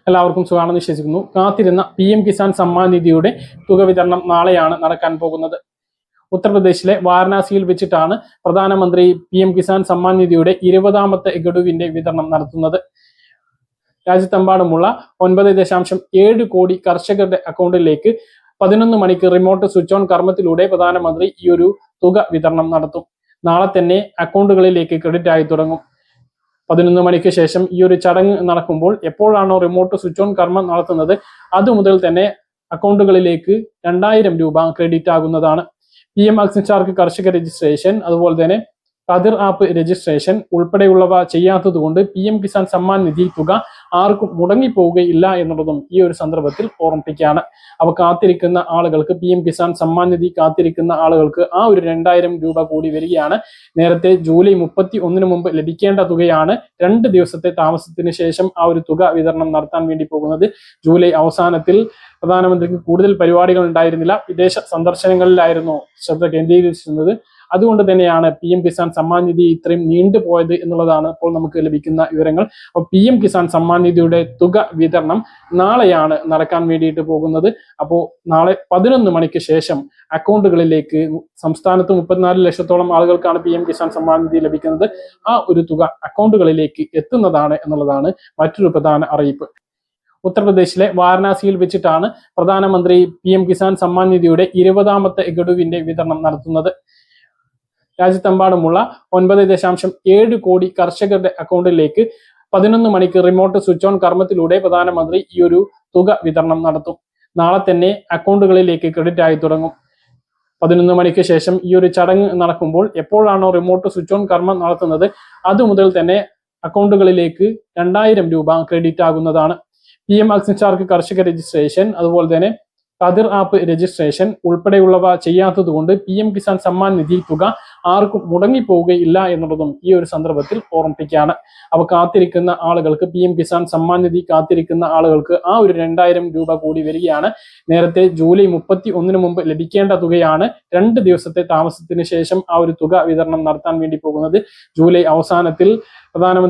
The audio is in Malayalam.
എല്ലാവർക്കും സുഖമാണെന്ന് വിശ്വസിക്കുന്നു. കാത്തിരുന്ന PM കിസാൻ സമ്മാൻ നിധിയുടെ തുക വിതരണം നാളെയാണ് നടക്കാൻ പോകുന്നത്. ഉത്തർപ്രദേശിലെ വാരണാസിയിൽ വെച്ചിട്ടാണ് പ്രധാനമന്ത്രി PM കിസാൻ സമ്മാൻ നിധിയുടെ 20ാമത്തെ ഗഡുവിന്റെ വിതരണം നടത്തുന്നത്. രാജ്യത്തെമ്പാടുമുള്ള 9.7 കോടി കർഷകരുടെ അക്കൗണ്ടിലേക്ക് 11 മണിക്ക് റിമോട്ട് സ്വിച്ച് ഓൺ കർമ്മത്തിലൂടെ പ്രധാനമന്ത്രി ഈ ഒരു തുക വിതരണം നടത്തും. നാളെ തന്നെ അക്കൗണ്ടുകളിലേക്ക് ക്രെഡിറ്റ് ആയി തുടങ്ങും. 11 മണിക്ക് ശേഷം ഈ ഒരു ചടങ്ങ് നടക്കുമ്പോൾ എപ്പോഴാണോ റിമോട്ട് സ്വിച്ച് ഓൺ കർമ്മം നടത്തുന്നത് അതുമുതൽ തന്നെ അക്കൗണ്ടുകളിലേക്ക് 2000 രൂപ ക്രെഡിറ്റ് ആകുന്നതാണ്. PM അഗ്നിചാർക്ക് കർഷക രജിസ്ട്രേഷൻ, അതുപോലെ തന്നെ കതിർ ആപ്പ് രജിസ്ട്രേഷൻ ഉൾപ്പെടെയുള്ളവ ചെയ്യാത്തതുകൊണ്ട് PM കിസാൻ സമ്മാൻ നിധി തുക ആർക്കും മുടങ്ങിപ്പോവുകയില്ല എന്നുള്ളതും ഈ ഒരു സന്ദർഭത്തിൽ ഓർമ്മിപ്പിക്കുകയാണ്. അപ്പോൾ കാത്തിരിക്കുന്ന ആളുകൾക്ക്, PM കിസാൻ സമ്മാൻ നിധി കാത്തിരിക്കുന്ന ആളുകൾക്ക് ആ ഒരു 2000 രൂപ കൂടി വരികയാണ്. നേരത്തെ ജൂലൈ 31 മുമ്പ് ലഭിക്കേണ്ട തുകയാണ് 2 ദിവസത്തെ താമസത്തിന് ശേഷം ആ ഒരു തുക വിതരണം നടത്താൻ വേണ്ടി പോകുന്നത്. ജൂലൈ അവസാനത്തിൽ പ്രധാനമന്ത്രിക്ക് കൂടുതൽ പരിപാടികൾ ഉണ്ടായിരുന്നില്ല, വിദേശ സന്ദർശനങ്ങളിലായിരുന്നു ശ്രദ്ധ കേന്ദ്രീകരിച്ചിരുന്നത്. അതുകൊണ്ട് തന്നെയാണ് PM കിസാൻ സമ്മാൻ നിധി ഇത്രയും നീണ്ടുപോയത് എന്നുള്ളതാണ് ഇപ്പോൾ നമുക്ക് ലഭിക്കുന്ന വിവരങ്ങൾ. അപ്പോൾ PM കിസാൻ സമ്മാൻ നിധിയുടെ തുക വിതരണം നാളെയാണ് നടക്കാൻ വേണ്ടിയിട്ട് പോകുന്നത്. അപ്പോൾ നാളെ 11 മണിക്ക് ശേഷം അക്കൗണ്ടുകളിലേക്ക് സംസ്ഥാനത്ത് 34 ലക്ഷത്തോളം ആളുകൾക്കാണ് PM കിസാൻ സമ്മാൻ നിധി ലഭിക്കുന്നത്. ആ ഒരു തുക അക്കൗണ്ടുകളിലേക്ക് എത്തുന്നതാണ് എന്നുള്ളതാണ് മറ്റൊരു പ്രധാന അറിയിപ്പ്. ഉത്തർപ്രദേശിലെ വാരണാസിയിൽ വെച്ചിട്ടാണ് പ്രധാനമന്ത്രി PM കിസാൻ സമ്മാൻ നിധിയുടെ 20ാമത്തെ ഗഡുവിന്റെ വിതരണം നടത്തുന്നത്. രാജ്യത്തെമ്പാടുമുള്ള 9.7 കോടി കർഷകരുടെ അക്കൗണ്ടിലേക്ക് 11 മണിക്ക് റിമോട്ട് സ്വിച്ച് ഓൺ കർമ്മത്തിലൂടെ പ്രധാനമന്ത്രി ഈ ഒരു തുക വിതരണം നടത്തും. നാളെ തന്നെ അക്കൗണ്ടുകളിലേക്ക് ക്രെഡിറ്റ് ആയി തുടങ്ങും. 11 മണിക്ക് ശേഷം ഈ ഒരു ചടങ്ങ് നടക്കുമ്പോൾ എപ്പോഴാണോ റിമോട്ട് സ്വിച്ച് ഓൺ കർമ്മം നടത്തുന്നത് അതുമുതൽ തന്നെ അക്കൗണ്ടുകളിലേക്ക് 2000 രൂപ ക്രെഡിറ്റ് ആകുന്നതാണ്. PM അഗ്നിചാർക്ക് കർഷക രജിസ്ട്രേഷൻ, അതുപോലെ തന്നെ കതിർ ആപ്പ് രജിസ്ട്രേഷൻ ഉൾപ്പെടെയുള്ളവ ചെയ്യാത്തതുകൊണ്ട് PM കിസാൻ സമ്മാൻ നിധി തുക ആർക്കും മുടങ്ങിപ്പോവുകയില്ല എന്നുള്ളതും ഈ ഒരു സന്ദർഭത്തിൽ ഓർമ്മിപ്പിക്കുകയാണ്. അപ്പോൾ കാത്തിരിക്കുന്ന ആളുകൾക്ക്, PM കിസാൻ സമ്മാൻ നിധി കാത്തിരിക്കുന്ന ആളുകൾക്ക് ആ ഒരു 2000 രൂപ കൂടി വരികയാണ്. നേരത്തെ ജൂലൈ 31 മുമ്പ് ലഭിക്കേണ്ട തുകയാണ് 2 ദിവസത്തെ താമസത്തിന് ശേഷം ആ ഒരു തുക വിതരണം നടത്താൻ വേണ്ടി പോകുന്നത്. ജൂലൈ അവസാനത്തിൽ പ്രധാനമന്ത്രി